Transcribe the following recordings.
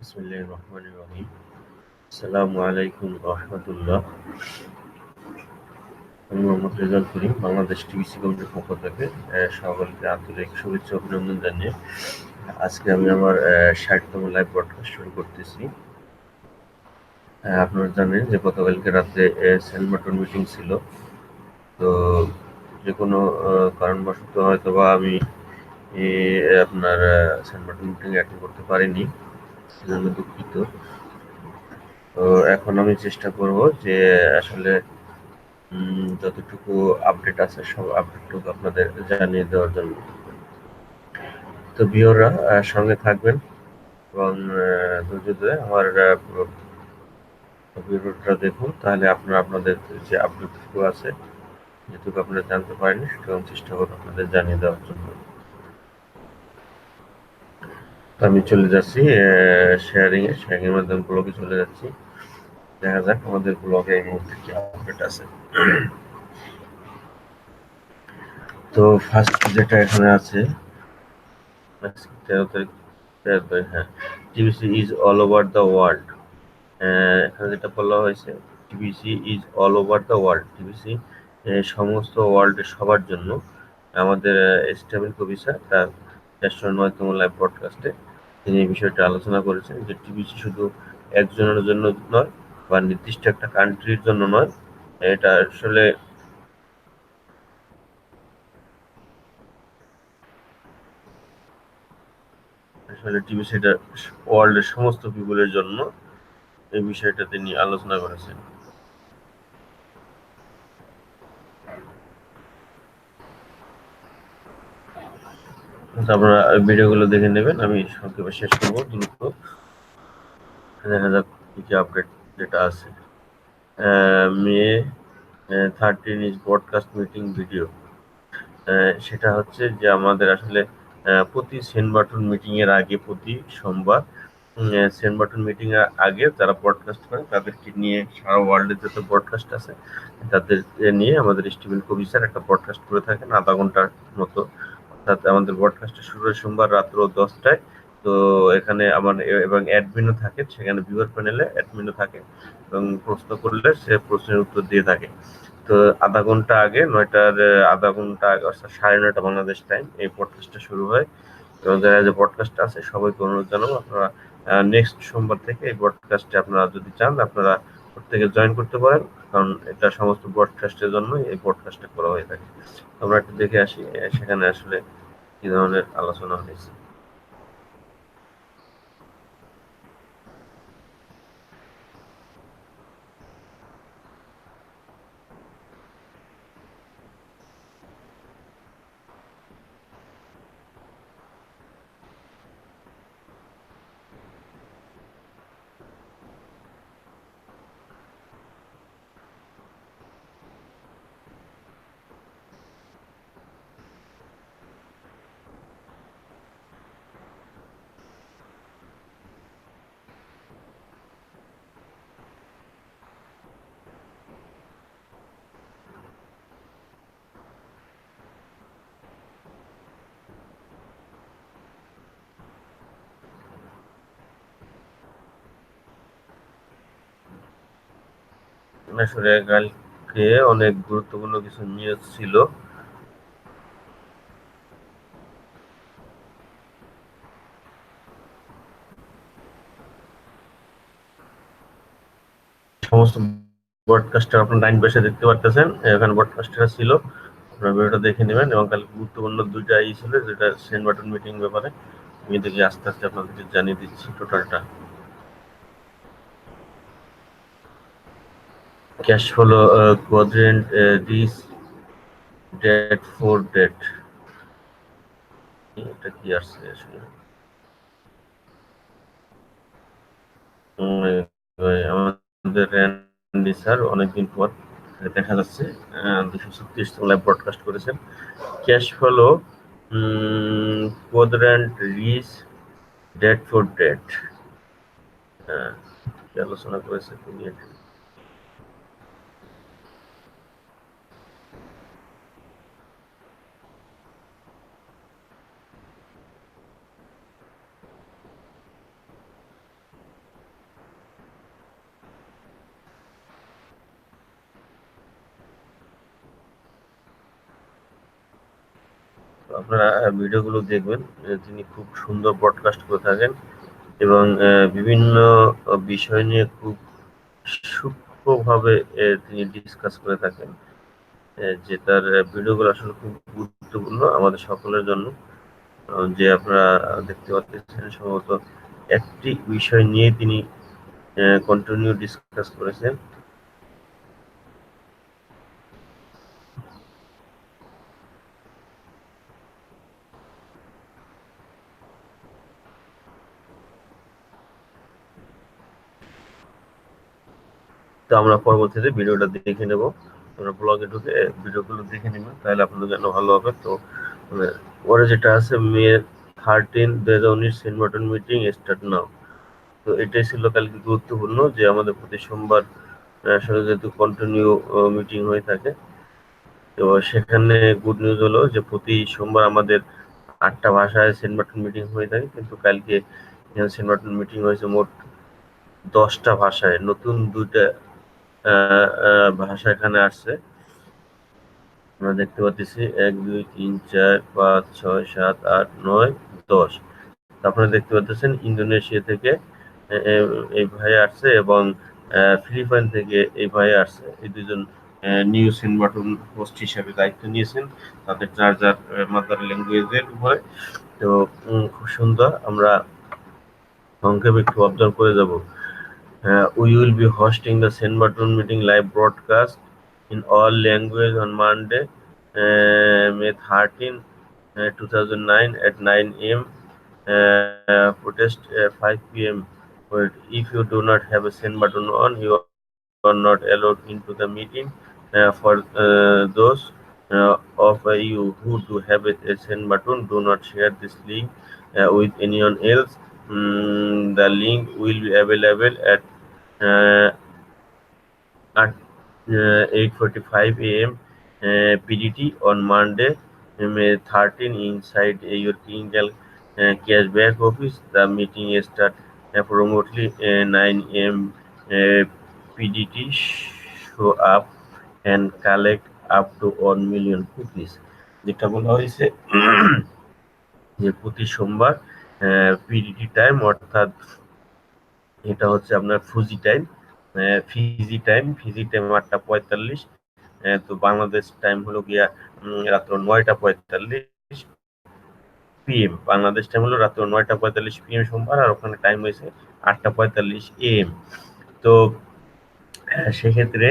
বিসমিল্লাহির রহমানির রহিম। আসসালামু আলাইকুম রাহমাতুল্লাহ। আমি মোহাম্মদ রেজাউল করিম, বাংলাদেশ টিবিসি কমিটির পক্ষ থেকে সকলকে আন্তরিক শুভেচ্ছা অভিনন্দন জানিয়ে আজকে আমি আমার ৬০তম লাইভ ব্রডকাস্ট শুরু করতেছি। আপনারা জানেন যে গতকালকে রাত্রে সেন্ট মার্টিন মিটিং ছিল। তো যে কোনো কারণবশত হয়তো বা আমি আপনার সেন্ট মার্টিন মিটিং অ্যাটেন্ড করতে পারিনি, সেজন্য দুঃখিত। তো এখন আমি চেষ্টা করব যে আসলে যতটুকু আপডেট আছে সব আপডেটটুকু আপনাদের জানিয়ে দেওয়ার জন্য। তো ভিউয়াররা সঙ্গে থাকবেন এবং ধৈর্য ধরে আমার পুরো ভিডিওটা দেখুন, তাহলে আপনারা আপনাদের যে আপডেটটুকু আছে, যেটুকু আপনারা জানতে পারেননি সেটুকু আমি চেষ্টা করব আপনাদের জানিয়ে দেওয়ার জন্য। তো আমি চলে যাচ্ছি শেয়ারিংয়ের মাধ্যমে ব্লগে চলে যাচ্ছি। দেখা যাক আমাদের ব্লগে এই মুহূর্তে কি আপডেট আছে। তো ফার্স্ট যেটা এখানে আছে 13 তারিখ, হ্যাঁ, TBC is all over the world. এখানে যেটা বলা হয়েছে, TBC is all over the world. TBC সমস্ত ওয়ার্ল্ডের সবার জন্য। আমাদের স্টেবল কবি স্যার তার 409তম লাইভ পডকাস্টে তিনি এই বিষয়টা আলোচনা করেছেন যে টিবিসি শুধু একজনের জন্য নয় বা নির্দিষ্ট একটা কান্ট্রির জন্য নয়। এটা আসলে টিবিসিটা ওয়ার্ল্ডের সমস্ত পিপুলের জন্য। এই বিষয়টা তিনি আলোচনা করেছেন। আপনারা ভিডিওগুলো দেখে নেবেন, আমি সংক্ষেপে শেষ করবো দ্রুত। দেখা যাক কি কি আপডেট যেটা আছে। May 13 is broadcast meeting video. সেটা হচ্ছে যে আমাদের আসলে প্রতি সেন্ট মার্টিন মিটিং এর আগে প্রতি সোমবার সেন্ট মার্টিন মিটিং এর আগে যারা ব্রডকাস্ট করে তাদেরকে নিয়ে সারা ওয়ার্ল্ডে যত ব্রডকাস্ট আছে তাদের নিয়ে আমাদের স্টিভেন কবি স্যার একটা ব্রডকাস্ট করে থাকেন আধা ঘন্টার মতো। অর্থাৎ আমাদের ব্রডকাস্টটা শুরু হয় সোমবার রাত্র 10টায়। তো এখানে আমার এবং অ্যাডমিনও থাকে, সেখানে ভিউয়ার প্যানেলে অ্যাডমিনও থাকে এবং প্রশ্ন করলে সে প্রশ্নের উত্তর দিয়ে থাকে। তো আধা ঘন্টা আগে 9টার আধা ঘন্টা আগে অর্থাৎ 9:30 বাংলাদেশ টাইম এই পডকাস্টটা শুরু হয়। এবং যারা যে পডকাস্টটা আছে সবাইকে অনুরোধ জানাবো আপনারা নেক্সট সোমবার থেকে এই পডকাস্টে আপনারা যদি চান আপনারা প্রত্যেকে জয়েন করতে পারেন, কারণ এটা সমস্ত পডকাস্টের জন্য এই পডকাস্টটা করা হয়ে থাকে। আমরা একটু দেখে আসি সেখানে আসলে কি ধরনের আলোচনা হয়েছে। আসলে কালকে অনেক গুরুত্বপূর্ণ কিছু নিউজ ছিল। সমস্ত ব্রডকাস্টার আপনার ডাইন পাশে দেখতে পারতেছেন, এখানে ব্রডকাস্টার ছিল, আপনারা ভিডিওটা দেখে নেবেন। এবং কালকে গুরুত্বপূর্ণ দুইটা ছিল, যেটা সেন্ট মার্টিন মিটিং ব্যাপারে আমি দেখি আস্তে আস্তে আপনাদেরকে জানিয়ে দিচ্ছি টোটালটা। Cash flow quadrant this date for date, এটা কি আসছে আসলে? আমাদের র্যান্ডি স্যার অনেকদিন পর দেখা যাচ্ছে 236 লাইভ ব্রডকাস্ট করেছেন। Cash flow quadrant reach date for date, হ্যাঁ, কি আলোচনা করেছে তিনি। আপনারা ভিডিওগুলো দেখবেন, তিনি খুব সুন্দর ব্রডকাস্ট করে থাকেন এবং বিভিন্ন বিষয় নিয়ে খুব সূক্ষ্মভাবে তিনি ডিসকাস করে থাকেন, যে তার ভিডিওগুলো আসলে খুব গুরুত্বপূর্ণ আমাদের সকলের জন্য। যে আপনারা দেখতে পাচ্ছেন সম্ভবত একটি বিষয় নিয়ে তিনি কন্টিনিউ ডিসকাস করেছেন। তো আমরা পরবর্তীতে ভিডিওটা দেখে নেব, আমরা ব্লগে ঢুকে ভিডিওগুলো দেখে নেব, তাহলে আপনাদের জন্য ভালো হবে। তো ওরা যেটা আছে May 13 2019 Saint Martin meeting start now. তো এটাই ছিল কালকে গুরুত্বপূর্ণ, যে আমাদের প্রতি সোমবার আসলে যেহেতু কন্টিনিউ মিটিং হয়ে থাকে, তো সেখানে গুড নিউজ হলো যে প্রতি সোমবার আমাদের 8টা ভাষায় সেন্ট মার্টিন মিটিং হয়ে থাকে, কিন্তু কালকে সেন্ট মার্টিন মিটিং হয়েছে মোট 10টা ভাষায়। নতুন 2টা ভাষা এখানে আসছে, আমরা দেখতে পাচ্ছি 1 2 3 4 5 6 7 8 9 10। আপনারা দেখতে পাচ্ছেন ইন্দোনেশিয়া থেকে এই ভাই আসছে এবং ফিলিপাইন থেকে এই ভাই আসছে। এই দুজন নিউ সেন্ট মার্টিন হোস্ট হিসেবে দায়িত্ব নিয়েছেন তাদের যার যার মাদার ল্যাঙ্গুয়েজের উপরে। তো খুব সুন্দর, আমরা সংক্ষেপে একটু অবজার্ভ করে যাব। We will be hosting the Saint Martin meeting live broadcast in all language on Monday, May 13, 2009 at 9 a.m. Protest 5 p.m. But if you do not have a Saint Martin on, you are not allowed into the meeting. For those of you who do have a Saint Martin, do not share this link with anyone else. The link will be available uh, at 8:45 a.m. PDT on Monday, May 13, inside your Kindle cashback office. The meeting starts approximately 9 a.m. PDT. Show up and collect up to 1 million cookies. যেটা বলা হয়েছে যে প্রতি সোমবার PDT time, অর্থাৎ এটা হচ্ছে আপনার ফিজি টাইম 8:45। তো বাংলাদেশ টাইম হলো গিয়া রাত্র 9:45 PM। বাংলাদেশ টাইম হলো রাত্র 9:45 PM সোমবার, আর ওখানে টাইম হয়েছে 8:45 AM। তো সেক্ষেত্রে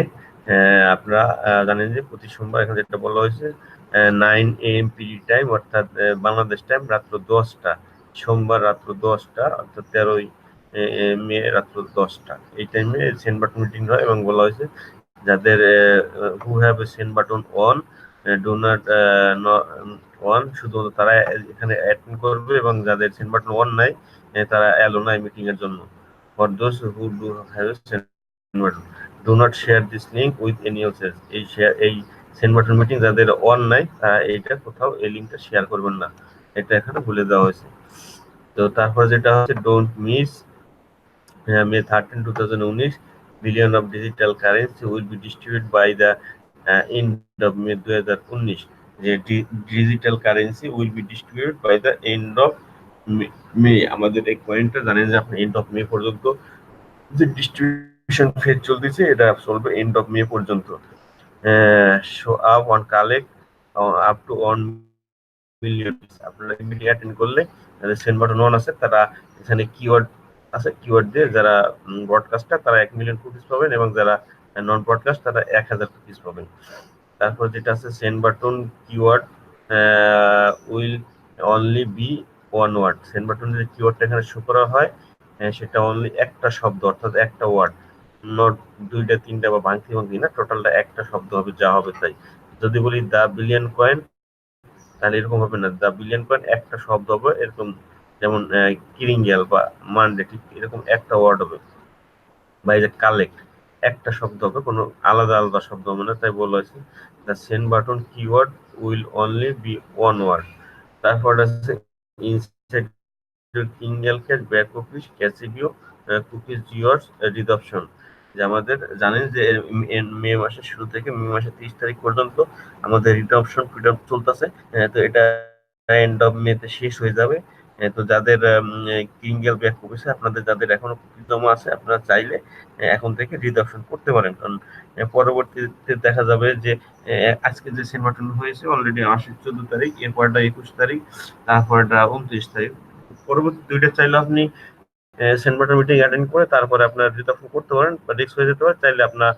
আপনারা জানেন যে প্রতি সোমবার এখানে যেটা বলা হয়েছে 9 AM পিডি টাইম, অর্থাৎ বাংলাদেশ টাইম রাত্র 10টা, সোমবার রাত্র 10টা, অর্থাৎ 13ই মে রাত্র 10টা। এই টাইমে সেন্ড বাটন মিটিং হয় এবং বলা হয়েছে যাদের who have a send button on do not on, শুধুমাত্র তারা এখানে অ্যাটেন্ড করবে, এবং যাদের সেন্ড বাটন অন নাই তারা অ্যালো নাই মিটিং এর জন্য। For those who do have a send button, do not share this link with any else. এই সেন্ড বাটন মিটিং যাদের অন নাই তারা এইটা কোথাও এই লিঙ্কটা শেয়ার করবেন না, এটা এখানে বলে দেওয়া হয়েছে। তো তারপর যেটা হচ্ছে don't miss May 13, 2019 billion of digital currency will be distributed by the end of May 2019। যে digital currency will be distributed by the end of May. আমাদের এই কয়েনটা জানেন যে আপনি এন্ড অফ মে পর্যন্ত যে ডিস্ট্রিবিউশন ফেজ চলতেছে, এটা চলবে এন্ড অফ মে পর্যন্ত। Show up on collect up to 1 million. আপনারা মিটিং অ্যাটেন্ড করলে যাদের সেন্ড বাটন অন আছে তারা এখানে কিওয়ার্ড আছে, কিওয়ার্ড দিয়ে যারা ব্রডকাস্টার তারা 1 মিলিয়ন কুকিজ পাবেন, এবং যারা নন ব্রডকাস্ট তারা 1000 কুকিজ পাবেন। তারপর যেটা আছে send button keyword will only be one word. Send বাটনের যে কিওয়ার্ডটা এখানে শো করা হয় সেটা অনলি একটা শব্দ, অর্থাৎ একটা ওয়ার্ড, নট 2টা 3টা বা ভাঙতি না, টোটালটা একটা শব্দ হবে, যা হবে তাই। যদি বলি দা বিলিয়ন কয়েন, তাহলে এরকম হবে না, দা বিলিয়ন কয়েন একটা শব্দ হবে, এরকম যেমন কিরিঙ্গেল বা মানডে, ঠিক এরকম একটা ওয়ার্ড হবে। বা এই যে কালেক্ট, একটা শব্দ হবে, কোনো আলাদা আলাদা শব্দ হবে না, তাই বলা হয়েছে the send button keyword will only be one word. তারপর আছে ইনসাইড কিঙ্গেল ক্যাশ ব্যাক অফিস ক্যাসিভিও কুকিজ জিওর্স রিডাপশন। যে আমাদের জানেন যে মে মাসের শুরু থেকে মে মাসের 30 তারিখ পর্যন্ত আমাদের রিডাপশন ফ্রিডম চলতেছে। তো এটা এন্ড অফ মে তে শেষ হয়ে যাবে। তো যাদের ক্রিমিনাল ব্যাক করেছে, আপনাদের যাদের এখনো কুকি জমা আছে, আপনারা চাইলে এখন থেকে রিডাকশন করতে পারেন। কারণ পরবর্তীতে দেখা যাবে যে আজকে যে সেন্ট হয়েছে অলরেডি 14 তারিখ, এরপরটা 21 তারিখ, তারপরটা 29 তারিখ। পরবর্তী দুইটা চাইলে আপনি সেন্ট মিটিং অ্যাটেন্ড করে তারপরে আপনার রিডাকশন করতে পারেন বা রিস্ক হয়ে যেতে পারে। চাইলে আপনার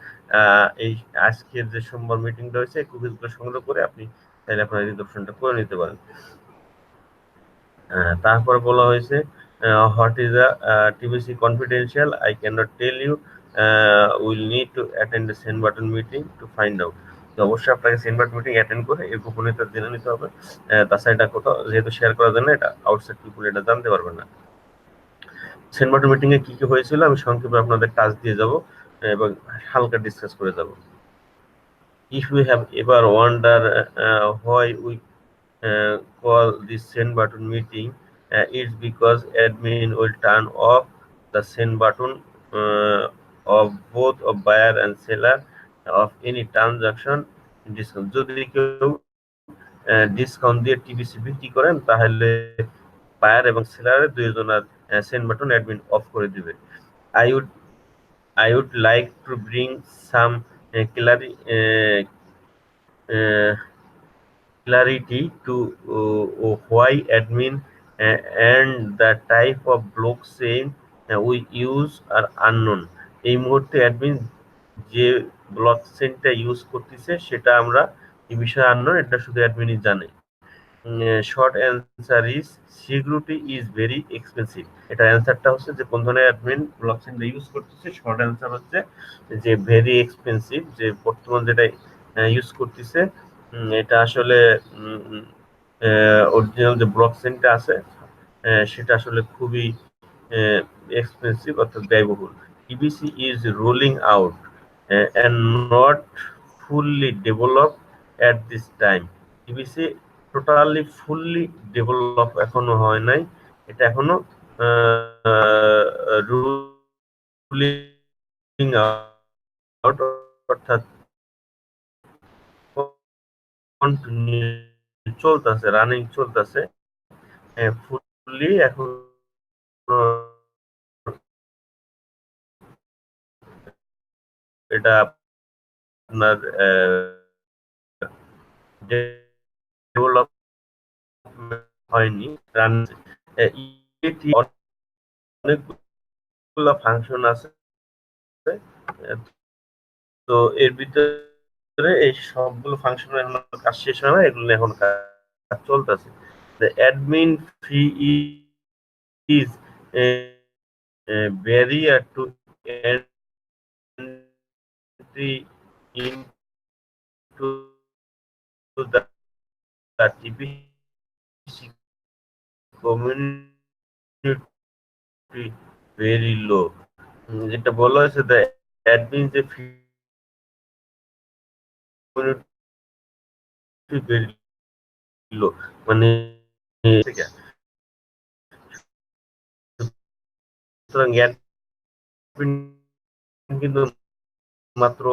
এই আজকের যে সোমবার মিটিংটা হয়েছে কুকিজগুলো সংগ্রহ করে আপনি চাইলে আপনার রিডাকশনটা করে নিতে পারেন। তারপর বলা হয়েছে what is a TBC confidential, I can not tell you, will need to attend the send button meeting to find out. তো অবশ্যই আপনাকে সেন্ট বাটন মিটিং অ্যাটেন্ড করে এর গোপনীয়তা জেনে নিতে হবে। তাছাড়া এটা কোথাও যেহেতু শেয়ার করার জন্য, এটা আউটসাইড পিপুল এটা জানতে পারবে না। সেন্ট বাটন মিটিং এ কি কি হয়েছিল আমি সংক্ষেপে আপনাদের টাচ দিয়ে যাব এবং হালকা ডিসকাস করে যাব। If you have ever wonder why we call this send button meeting, it's because admin will turn off the send button of both of buyer and seller of any transaction discount. যদি কেউ discount দিয়ে TBC বিক্রি করেন তাহলে buyer এবং সেলারের দুইজনের send button admin of করে দিবে। I would I would like to bring some uh, clarity to why admin and the type of blockchain we use are unknown. এই মুহূর্তে অ্যাডমিন যে ব্লকচেইনটা ইউজ করতেছে সেটা আমরা এই বিষয়ে আননোন, এটা শুধু অ্যাডমিনই জানে। Short answer is security is very expensive. এটা অ্যান্সারটা হচ্ছে যে কোন ধরনের অ্যাডমিন ব্লকচেইনটা ইউজ করতেছে। শর্ট অ্যান্সার হচ্ছে যে ভেরি এক্সপেন্সিভ, যে বর্তমান যেটা ইউজ করতেছে এটা আসলে অরিজিনাল যে ব্লকচেইনটা আছে সেটা আসলে খুবই এক্সপেন্সিভ অর্থাৎ ব্যয়বহুল। TBC is rolling out and not fully developed at this time. TBC totally fully develop এখনো হয় নাই, এটা এখনো রুলিং আউট অর্থাৎ চলতেছে, রানিং চলতেছে, ফুললি এখন এটা আপনার ডেভেলপ হয়নি, রান অনেকগুলো ফাংশন আছে। তো এর ভিতরে এই সবগুলো ফাংশনের কাজ শেষ হয় না, এগুলো এখন কাজ চলতেছে। The admin fee is a barrier to entry into the TBC community very low. যেটা বলা হয়েছে the admin যে fee very low, মানে সুতরাং admin কিন্তু মাত্র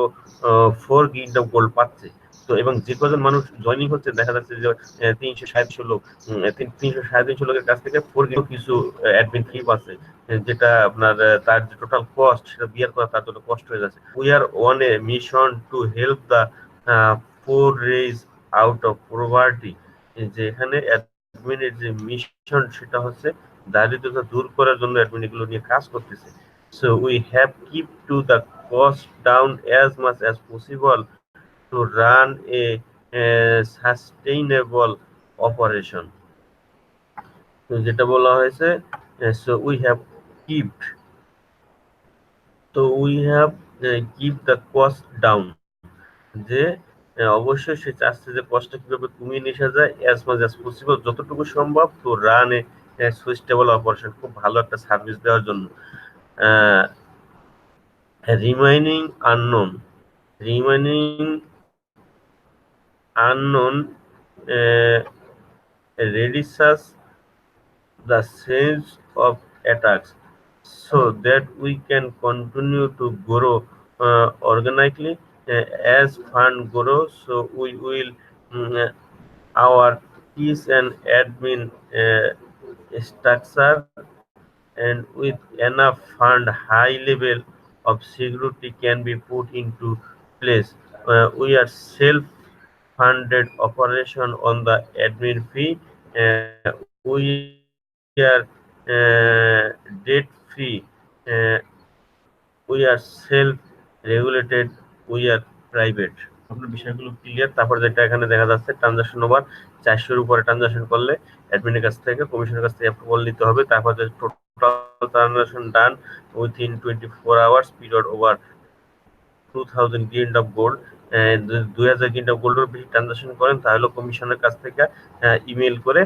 4 গিগ অফ গোল্ড পাচ্ছে। তো এবং যে কজন মানুষ জয়নিং হচ্ছে দেখা যাচ্ছে যে 337 লোক, 337 লোকের কাছ থেকে 4 গিগ কিছু অ্যাডমিন ফি পাচ্ছে, যেটা আপনার তার যে টোটাল কস্ট সেটা বিয়ার করা তার জন্য কষ্ট হয়ে যাচ্ছে। We are on a mission to help the poor raise out of poverty. যে এখানে অ্যাডমিনের যে মিশন সেটা হচ্ছে দারিদ্রতা দূর করার জন্য অ্যাডমিন এগুলো নিয়ে কাজ করতেছে। So we have keep to the cost down as much as possible to run a sustainable operation. তো যেটা বলা হয়েছে so we have kept, তো we have keep the cost down, যে অবশ্যই সে চাচ্ছে যে কষ্টটা কিভাবে কমিয়ে নিয়ে আসা যায় as much as possible, যতটুকু সম্ভব তো রান এ সুইচটেবল অপারেশন, খুব ভালো একটা সার্ভিস দেওয়ার জন্য। remaining unknown remaining unknown reduces the sense of attacks so that we can continue to grow organically. As fund grows, so we will our is an admin structure, and with enough fund, high level of security can be put into place. We are self-funded operation on the admin fee. We are debt-free. Uh, we are self-regulated. We are private. আপনার বিষয়গুলো clear. তারপর যেটা এখানে দেখা যাচ্ছে transaction over 400 উপরে transaction করলে অ্যাডমিনের কাছ থেকে কমিশনের কাছ থেকে অ্যাপ্রুভাল নিতে হবে। তারপর যে total transaction done within 24 hours period over 2000 grain of gold, 2000 grain of গোল্ডের বেশি ট্রানজাকশন করেন তাহলে কমিশনের কাছ থেকে ইমেল করে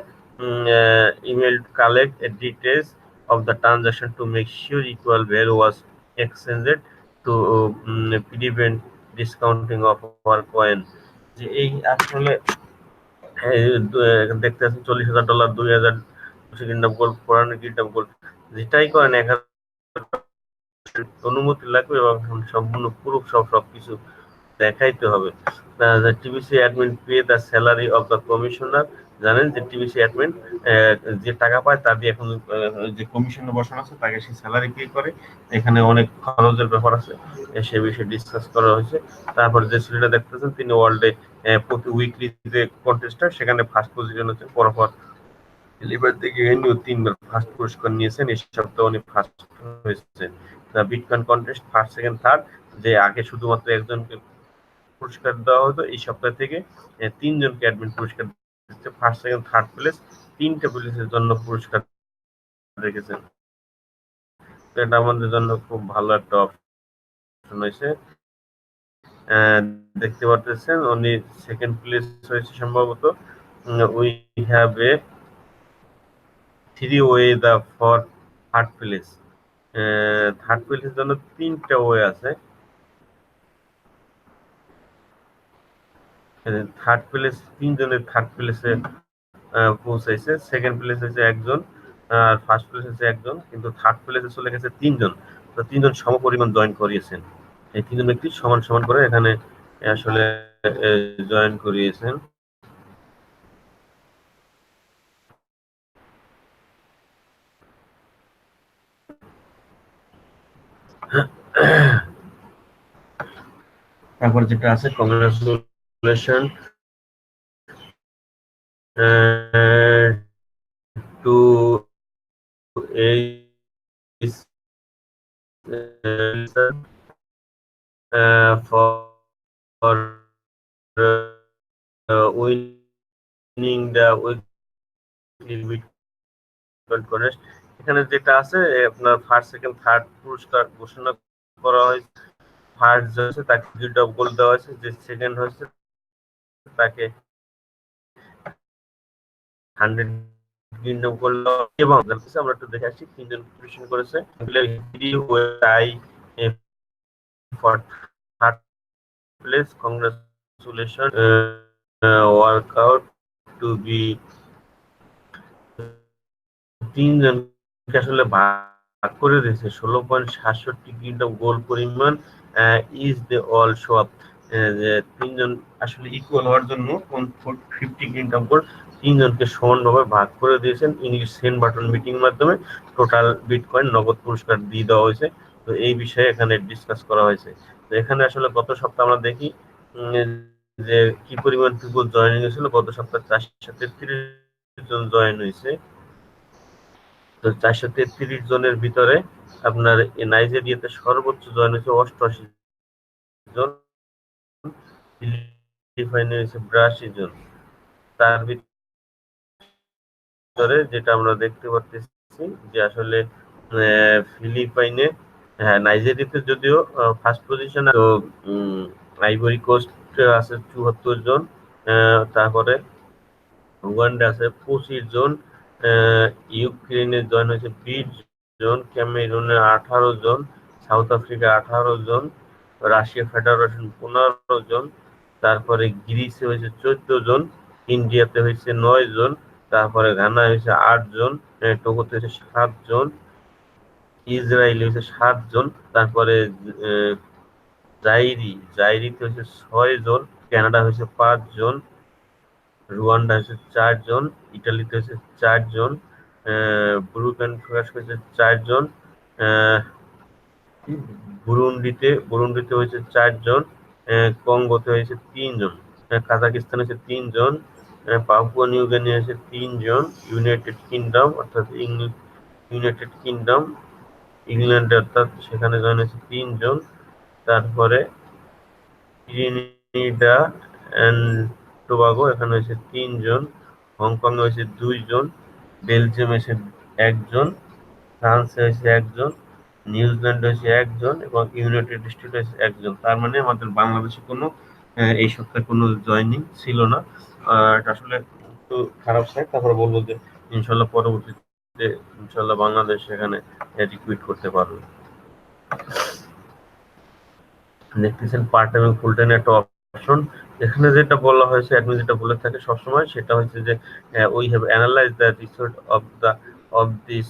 email collect details of the transaction to make sure equal value was exchanged to prevent discounting of our coin. যে এই আসলে দেখতে পাচ্ছেন $40,000, 2000 grain of gold, 400 grain of gold, যেটাই করেন 1000 অনুমতি লাগবে এবং সম্পূর্ণ প্রুফ সবকিছু দেখাইতে হবে। TBC admin pay the salary of the commissioner. জানেন যে টিবিসি অ্যাডমিন যে টাকা পায় তার দিয়ে এখন যে কমিশনে বসানো আছে তাকে সে স্যালারি পে করে। এখানে অনেক খরচের ব্যাপার আছে, সে বিষয়ে ডিসকাস করা হয়েছে। তারপর যে ছেলেটা দেখতেছেন তিনি ওয়ার্ল্ডে প্রতি উইকলি যে কন্টেস্টার সেখানে ফার্স্ট পজিশন হচ্ছে, পরপর লিভার থেকে এনিও 3বার ফার্স্ট পুরস্কার নিয়েছেন। এই সপ্তাহে উনি ফার্স্ট হয়েছে। Bitcoin contest first second third, যে আগে শুধুমাত্র একজনকে পুরস্কার দেওয়া হতো, এই সপ্তাহ থেকে 3 জনকে অ্যাডমিন পুরস্কার দিচ্ছে। ফার্স্ট সেকেন্ড থার্ড প্লেস 3টে প্লেসের জন্য পুরস্কার রেখেছেন। এটা আমাদের জন্য খুব ভালো একটা অপশন হয়েছে। দেখতে পাচ্ছেন উনি সেকেন্ড প্লেস হয়েছে সম্ভবত। We have a 3 way the for third place. Third প্লেসের জন্য 3টা ওয়ে আছে। থার্ড প্লেস 3 জনের থার্ড প্লেসে পৌঁছাইছে। সেকেন্ড প্লেস হয়েছে একজন, আর ফার্স্ট প্লেস হয়েছে একজন, কিন্তু থার্ড প্লেসে চলে গেছে 3 জন। তো 3 জন সমপরিমাণ জয়েন করিয়েছেন। এই 3 জন ব্যক্তি সমান সমান করে এখানে আসলে জয়েন করিয়েছেন। তারপর যেটা আছে congratulation two for winning the weekly Bitcoin contest। এখানে যেটা আছে আপনার ফার্স্ট সেকেন্ড থার্ড পুরস্কার ঘোষণা করা হয়েছে। ফার্স্ট যে হয়েছে তাকে গিল্ড অফ গোল্ড দেওয়া হয়েছে, যে সেকেন্ড হয়েছে তাকে 100 গিল্ড অফ গোল্ড এবং আমরা একটু দেখে আসছি 3 জন পুরস্কার করেছে। for third place, congratulations, workout to be 3 জনকে আসলে ভাগ করে দিয়েছে 16.67 গ্রিন অফ গোল্ড পরিমাণ। Is they all show up, যে 3 জন আসলে ইকুয়াল হওয়ার জন্য 50 গ্রিন অফ গোল্ড 3 জনকে সমানভাবে ভাগ করে দিয়েছেন ইংলিশ সেন্ড বাটন মিটিং মাধ্যমে। টোটাল বিটকয়েন নগদ পুরস্কার দিয়ে দেওয়া হয়েছে। তো এই বিষয়ে এখানে ডিসকাস করা হয়েছে। তো এখানে আসলে গত সপ্তাহে আমরা দেখি যে কি পরিমাণ পিপল জয়েন হয়েছিল। গত সপ্তাহে 433 জন জয়েন হয়েছে। তো 433 জনের ভিতরে আপনার নাইজেরিয়াতে সর্বোচ্চ জয়েন হয়েছে 88 জন, ফিলিপাইনে হয়েছে 82 জন। তার ভিতরে যেটা আমরা দেখতে পাচ্ছি যে আসলে ফিলিপাইনে, হ্যাঁ নাইজেরিয়াতে যদিও ফার্স্ট পজিশন, তো আইভরি কোস্ট আছে 74 জন, তারপরে উগান্ডা আছে 25 জন, ইউক্রেনে জয়েন হয়েছে 20 জন, ক্যামেরুনে 18 জন, সাউথ আফ্রিকা 18 জন, রাশিয়া ফেডারেশন 15 জন, তারপরে গ্রিসে হয়েছে 14 জন, ইন্ডিয়াতে হয়েছে 9 জন, তারপরে ঘানা হয়েছে 8 জন, টোগোতে হয়েছে 7 জন, ইসরায়েল হয়েছে 7 জন, তারপরে জাইরিতে হয়েছে 6 জন, কানাডা হয়েছে 5 জন, রুয়ান্ডা হচ্ছে 4 জন, ইটালিতে হচ্ছে 4 জন, বুরুকিনা ফাসো হচ্ছে 4 জন, বুরুন্ডিতে হয়েছে 4 জন, কঙ্গোতে হয়েছে 3 জন, কাজাকিস্তান হচ্ছে 3 জন, পাপুয়া নিউ গিনি হচ্ছে 3 জন, ইউনাইটেড কিংডম অর্থাৎ ইউনাইটেড কিংডম ইংল্যান্ডে অর্থাৎ সেখানে জয়েন হয়েছে 3 জন, তারপরে ত্রিনিডা এন্ড টোবাগো এখানে হয়েছে 3 জন, হংকং হয়েছে 2 জন, বেলজিয়াম হয়েছে 1 জন, ফ্রান্সে হয়েছে 1 জন, নিউজিল্যান্ড হয়েছে 1 জন এবং ইউনাইটেড স্টেট হয়েছে 1 জন। তার মানে আমাদের বাংলাদেশে কোনো এই সপ্তাহে কোনো জয়েনিং ছিল না। এটা আসলে একটু খারাপ সাইড। তারপরে বলবো যে ইনশাল্লাহ পরবর্তীতে ইনশাল্লাহ বাংলাদেশ এখানে রিক্রুইট করতে পারবে। দেখতেছেন পার্ট টাইম এবং ফুল টাইম একটা অপশন। এখানে যেটা বলা হয়েছে অ্যাডমিন যেটা বলে থাকে সবসময় সেটা হচ্ছে যে we have analyse the resort of this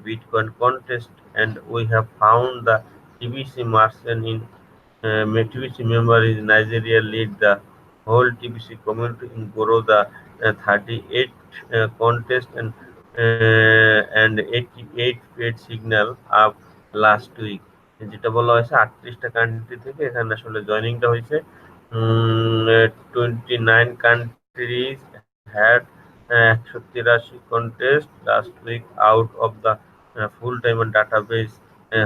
Bitcoin contest and we have found the TBC merchant in TBC member is Nigeria lead the whole TBC community in grow the 38 contest and 88 paid signal up last week. যেটা বলা হয়েছে 38টা country থেকে এখানে আসলে জয়েনিংটা হয়েছে। 29 countries had 183 contest last week out of the full time database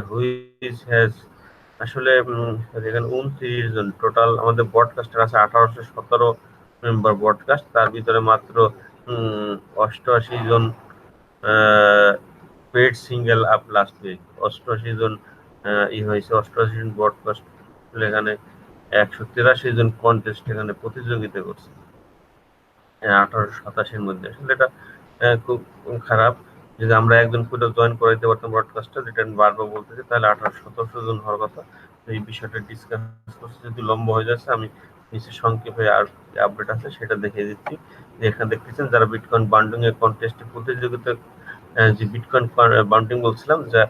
which has আসলে এখানে 29 জন টোটাল আমাদের ব্রডকাস্টার আছে 1817 মেম্বার ব্রডকাস্ট, তার ভিতরে মাত্র 88 জন paid single up last week, 88 জন হয়েছে, 88 জন ব্রডকাস্ট এখানে 183 জন কন্টেস্ট এখানে প্রতিযোগিতা করছে 1887 মধ্যে। আসলে এটা খুব খারাপ। যদি আমরা একজন করে জয়েন করাইতে পারতাম ব্রডকাস্টটা, যেটা আমি বারবার বলতেছি, তাহলে 1800-1700 জন হওয়ার কথা। এই বিষয়টা ডিসকাস করতে যদি লম্বা হয়ে যাচ্ছে, আমি নিচে সংক্ষেপে আর আপডেট আছে সেটা দেখিয়ে দিচ্ছি। এখানে দেখতেছেন যারা বিটকয়েন বান্ডিং এর কন্টেস্টে প্রতিযোগিতা, যে বিটকয়েন বান্ডিং বলছিলাম, যা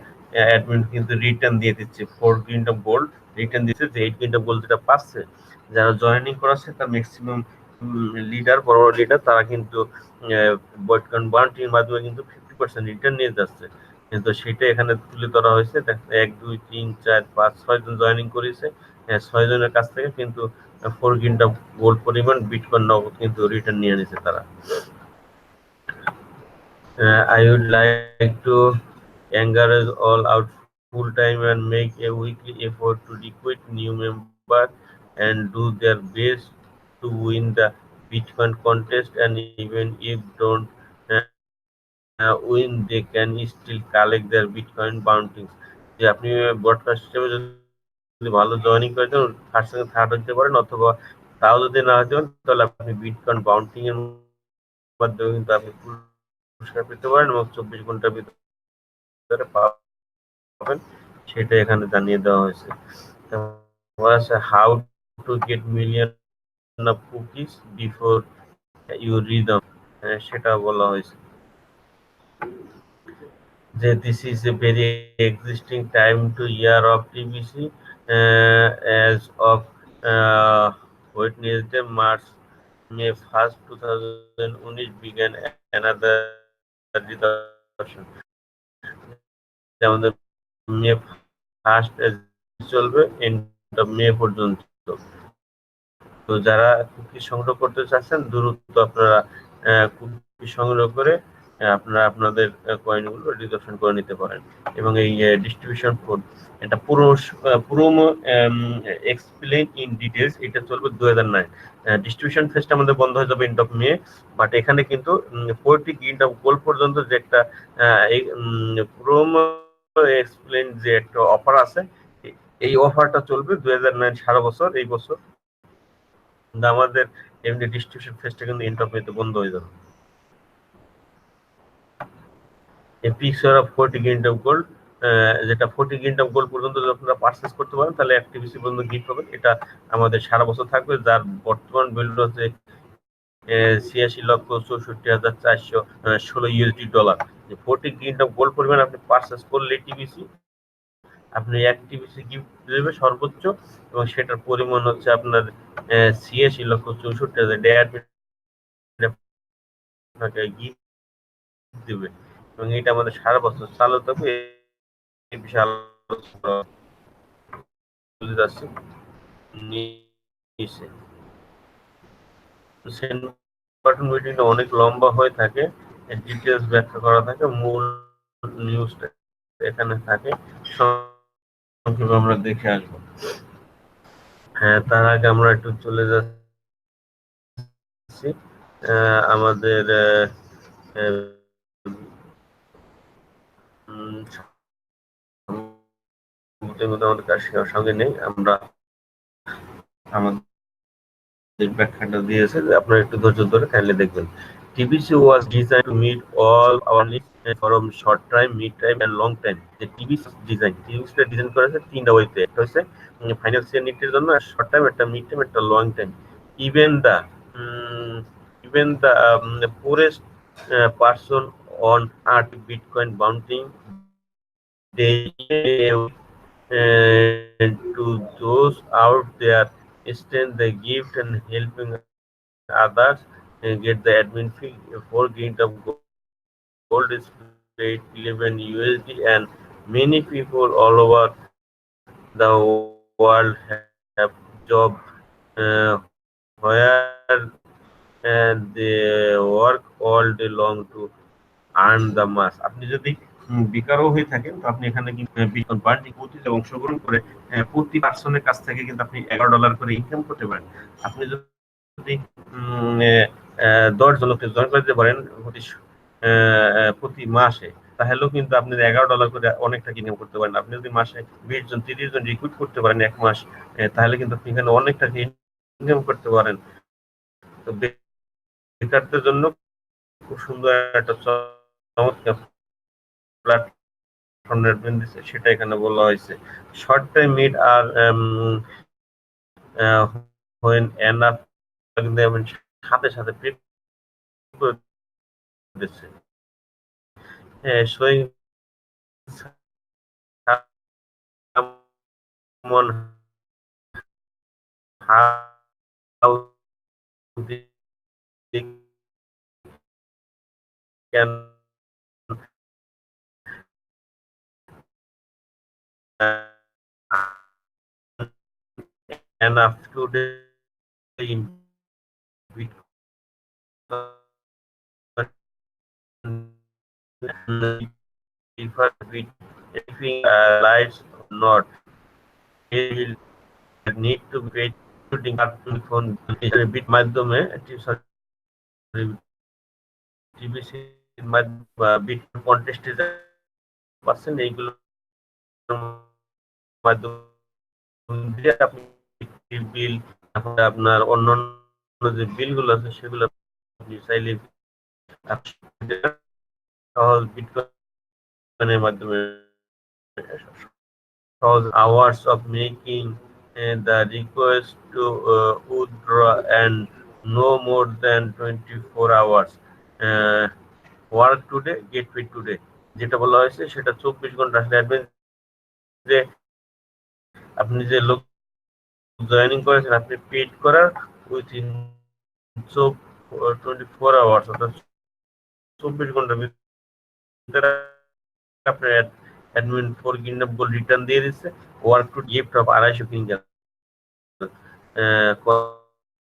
অ্যাডমিন কিন্তু রিটার্ন দিয়ে দিচ্ছে 4 গ্রিন অফ গোল্ড রিটার্ন দিচ্ছে, যে 8 গ্রিন অফ গোল্ড যেটা পাচ্ছে যারা জয়েনিং করাচ্ছে তার ম্যাক্সিমাম লিডার, বড় বড় লিডার, তারা কিন্তু বিটকয়েন বান্ডিং মাধ্যমে কিন্তু 50% রিটার্ন নিয়ে যাচ্ছে। কিন্তু সেটা এখানে তুলে ধরা হয়েছে। 1 2 3 4 5 6 জন জয়েনিং করেছে, 6 জনের কাছ থেকে কিন্তু 4 গ্রিন অফ গোল্ড পরিমাণ বিটকয়েন নগদ কিন্তু রিটার্ন নিয়ে নিছে তারা। I would like to encourage all out full time and make a weekly effort to recruit new members and do their best to win the Bitcoin contest, and even if don't win they can still collect their Bitcoin bounties. যে আপনি broadcast হিসেবে যদি ভালো joining করে দেন, first second third হতে পারেন, অথবা তাও যদি না হতে পারেন তাহলে আপনি বিটকয়েন বাউন্টিং এর মাধ্যমে কিন্তু আপনি পুরস্কার পেতে পারেন এবং 24 ঘন্টার ভিতরে পাবেন, সেটা এখানে জানিয়ে দেওয়া হয়েছে। How to get million of cookies before you rhythm, সেটা বলা হয়েছে যে this is a very existing time to year of TBC as of Wednesday March May 1st, 2019 began another discussion. আমাদের মে ফার্স্ট চলবে এন্ড অফ মে পর্যন্ত। তো যারা cookie সংগ্রহ করতে চাচ্ছেন দ্রুত আপনারা কুকি সংগ্রহ করে আপনারা আপনাদের কয়েনগুলো রিডাকশন করে নিতে পারেন। এবং এই ডিস্ট্রিবিউশন কোড এটা পুরো এক্সপ্লেইন ইন ডিটেলস এটা চলবে 2009। ডিস্ট্রিবিউশন ফেজটা আমাদের বন্ধ হয়ে যাবে এন্ড অফ মে, বাট এখানে কিন্তু 40 গিল্ড অফ গোল্ড পর্যন্ত যে একটা প্রোমো এক্সপ্লেইন যে একটা অফার আছে, এই অফারটা চলবে 2009 সারা বছর। এই বছর আমাদের এমনি ডিস্ট্রিবিউশন ফেজটা কিন্তু এন্ড অফ মেতে বন্ধ হয়ে যাবে। এই picture of 40 guild of gold, যেটা 40 গিল্ড অফ গোল্ড পর্যন্ত যদি আপনারা পারচেজ করতে পারেন তাহলে টিবিসি পর্যন্ত গিফট পাবেন। এটা আমাদের সারা বছর থাকবে, যার বর্তমান ভ্যালু হচ্ছে 86,64,416 USD dollar. 40 guild of gold পরিমাণ আপনি পারচেজ করলে টিবিসি আপনি 1 টিবিসি গিফট দেবে সর্বোচ্চ, এবং সেটার পরিমাণ হচ্ছে আপনার 86,64,000। আপনাকে গিফট দিবে এবং এটা আমাদের সারা বছর চালু থাকবে। এই বিষয়ে আলোচনা চলে যাচ্ছে নিচে। সেন্ড বাটন মিটিংটা অনেক লম্বা হয়ে থাকে, ডিটেলস ব্যাখ্যা করা থাকে, মূল নিউজটা এখানে থাকে, সংক্ষেপে আমরা দেখে আসবো। হ্যাঁ, তার আগে আমরা একটু চলে যাচ্ছি আমাদের আমাদের কার সঙ্গে নেই, আমরা আমাদের ব্যাখ্যাটা দিয়েছে, আপনারা একটু ধৈর্য ধরে কাইন্ডলি দেখবেন। TBC was designed to meet all our needs from short time, mid time and long time. The TBC টা ডিজাইন করেছে তিনটা ওয়েতে, একটা হচ্ছে ফাইন্যান্সিয়াল নিডের জন্য, শর্ট টাইম, একটা মিড টাইম, একটা long time. Even the poorest person on earth bitcoin bounting, they to those out there extend the gift and helping others get the admin fee. 4 green of gold is paid 11 USD, and many people all over the world have job uh, where they work all day long to earn the mass. আপনি যদি বেকারও হয়ে থাকেন, তো আপনি এখানে কিন্তু bitcoin burning পদ্ধতিতে অংশগ্রহণ করে প্রতি পার্সনের কাছ থেকে কিন্তু আপনি $11 করে ইনকাম করতে পারেন। আপনি যদি 10 জনকে জয়েন করে দিতে পারেন প্রতি মাসে, তাহলেও কিন্তু আপনি $11 করে অনেক টাকা ইনকাম করতে পারেন। আপনি যদি মাসে 20 জন 30 জন রিক্রুট করতে পারেন এক মাস, তাহলে কিন্তু আপনি এখানে অনেক টাকা ইনকাম করতে পারেন। তো বেকারদের জন্য খুব সুন্দর একটা চমৎকার প্ল্যাটফর্ম দিচ্ছে, সেটা এখানে বলা হয়েছে। Short time mid are when enough, সাথে সাথে পে করে দিচ্ছে। Showing someone how they can enough today in Bitcoin prefer with anything lights or not. They will need to be paid shooting up phone bit মাধ্যমে TBC bit কন্টেস্টে পাচ্ছেন, এইগুলোর মাধ্যমে আপনি বিল, আপনার অন্যান্য যে বিলগুলো আছে সেগুলো আপনি চাইলে সহজ বিটকয়েনের মাধ্যমে সহজ hours of making the request to withdraw and no more than 24 hours. Work today, get paid today, যেটা বলা হয়েছে সেটা 24 ঘন্টা আসলে যে আপনি যে লোক জয়েনিং করেছেন, আপনি পেড করার উইথিন 24 আওয়ার্স, অর্থাৎ 24 ঘন্টার ভিতরে আপনার অ্যাডমিন 4 গিন্ডাপ গোল্ড রিটার্ন দিয়ে দিচ্ছে। ওয়ার্ক টু গিফট অফ 250 কিঙ্গেল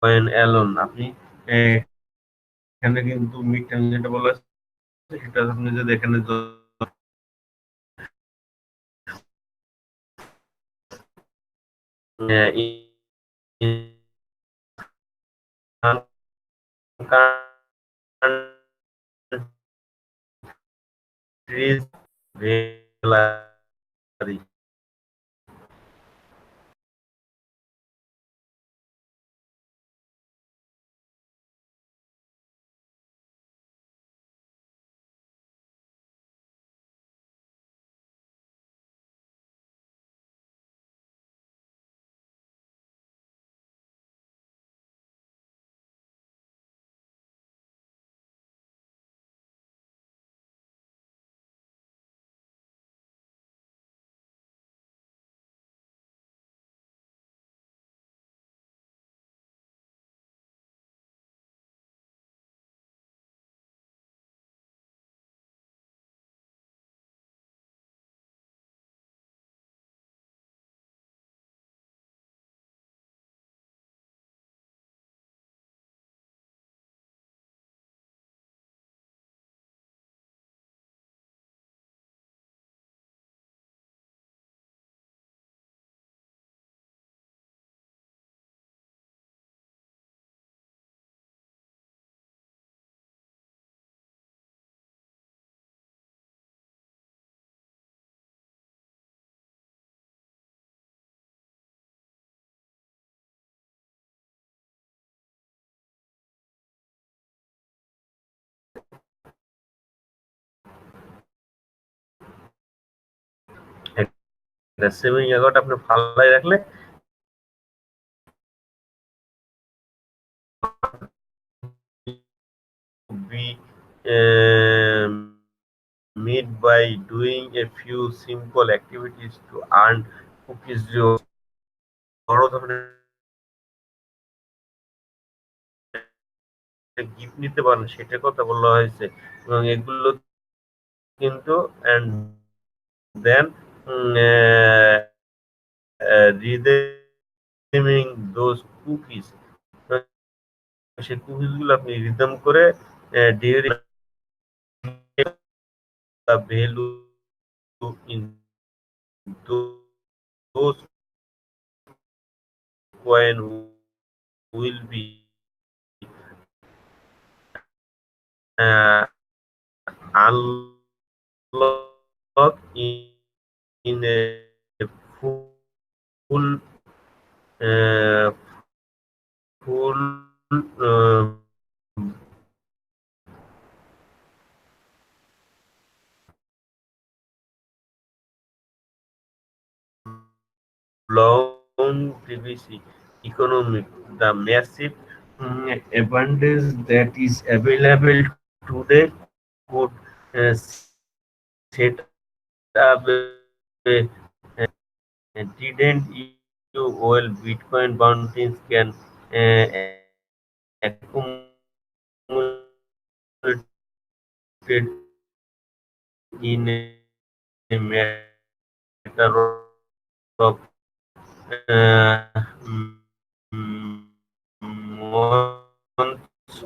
কয়েন অ্যালোন। আপনি এখানে কিন্তু মিড টাইম যেটা বলা হয়েছে সেটা আপনি যদি এখানে countries সেভিং অ্যাকাউন্ট আপনি ফালাই রাখলে be made by doing a few simple activities to earn cookies reward. বড় ধরনের গিফট নিতে পারেন সেটার কথা বলা হয়েছে এবং এগুলো কিন্তু and then redeeming those cookies, সেই কুকিজ গুলো আপনি রিদেম করে during the value in those coin will be uh, unlocked in a full uh, full uh, long TBC economic. The massive abundance that is available today could set up didn't you well Bitcoin bounties can accumulate in a matter of uh, months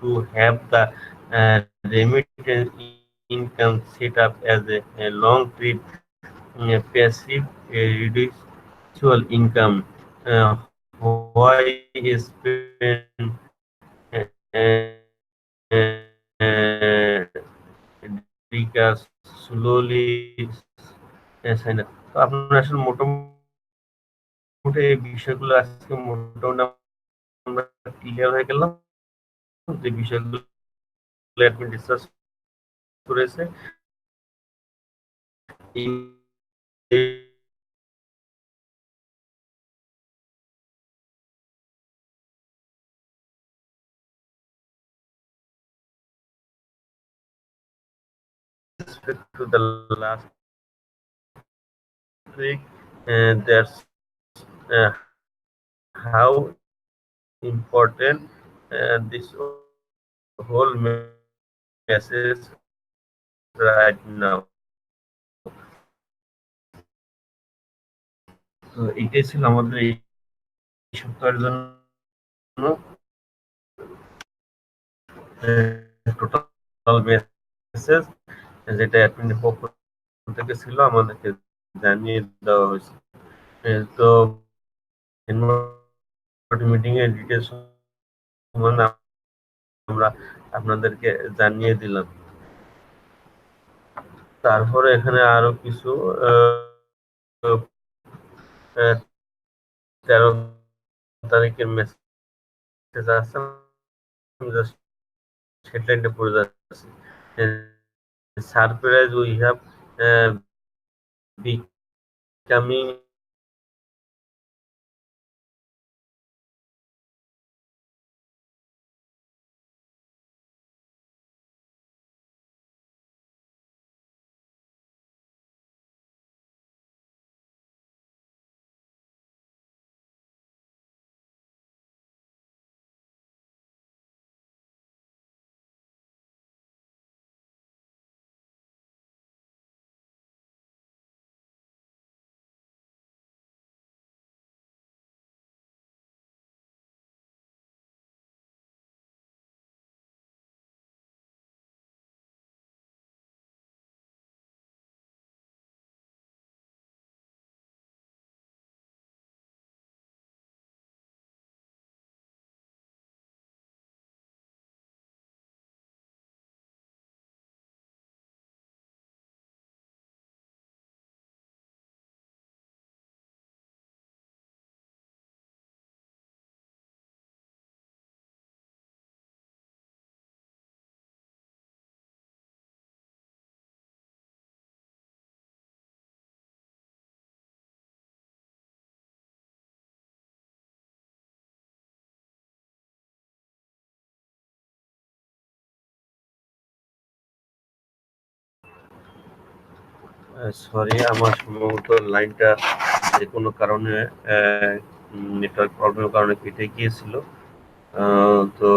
to have the remittance income set up as a long trade passive residual income. Why spend uh, because slowly sign up. তো আপনার আসলে মোটামুটি এই বিষয়গুলো আজকে মোটামুটি আমরা clear হয়ে গেলাম যে বিষয়গুলো অ্যাডমিন ডিসকাস করেছে to the last week, that's uh, how important this whole message right now. তো এটাই ছিল আমাদের এই সপ্তাহের জন্য টোটাল মেসেজ, যেটা অ্যাডমিনের পক্ষ থেকে ছিল আমাদেরকে জানিয়ে দেওয়া হয়েছে। তো মিটিং এর ডিটেলস সম্বন্ধে আমরা আপনাদেরকে জানিয়ে দিলাম। তারপরে এখানে আরো কিছু 13 তারিখের মেসেজ আছে, হেডলাইনটা পড়ে যাচ্ছে। Surprise we have becoming sorry, আমার সম্ভবত লাইনটা যে কোনো কারণে নেটওয়ার্ক প্রবলেমের কারণে কেটে গিয়েছিল। তো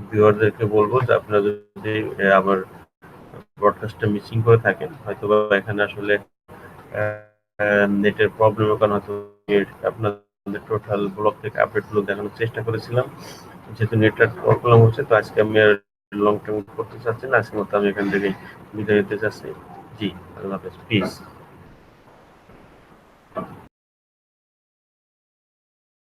ভিউয়ারদেরকে বলবো যে আপনারা যদি আবার ব্রডকাস্টটা মিসিং করে থাকেন, হয়তো বা এখানে আসলে নেটের প্রবলেমের কারণে হয়তো আপনাদের টোটাল ব্লক থেকে আপডেটগুলো দেখানোর চেষ্টা করেছিলাম। যেহেতু নেটওয়ার্ক প্রবলেম হচ্ছে, তো আজকে আমি আর লং টাইম করতে চাচ্ছি না, আজকের মতো আমি এখান থেকে বিদায় নিতে চাচ্ছি। জি, আল্লাহ হাফেজ, পিস।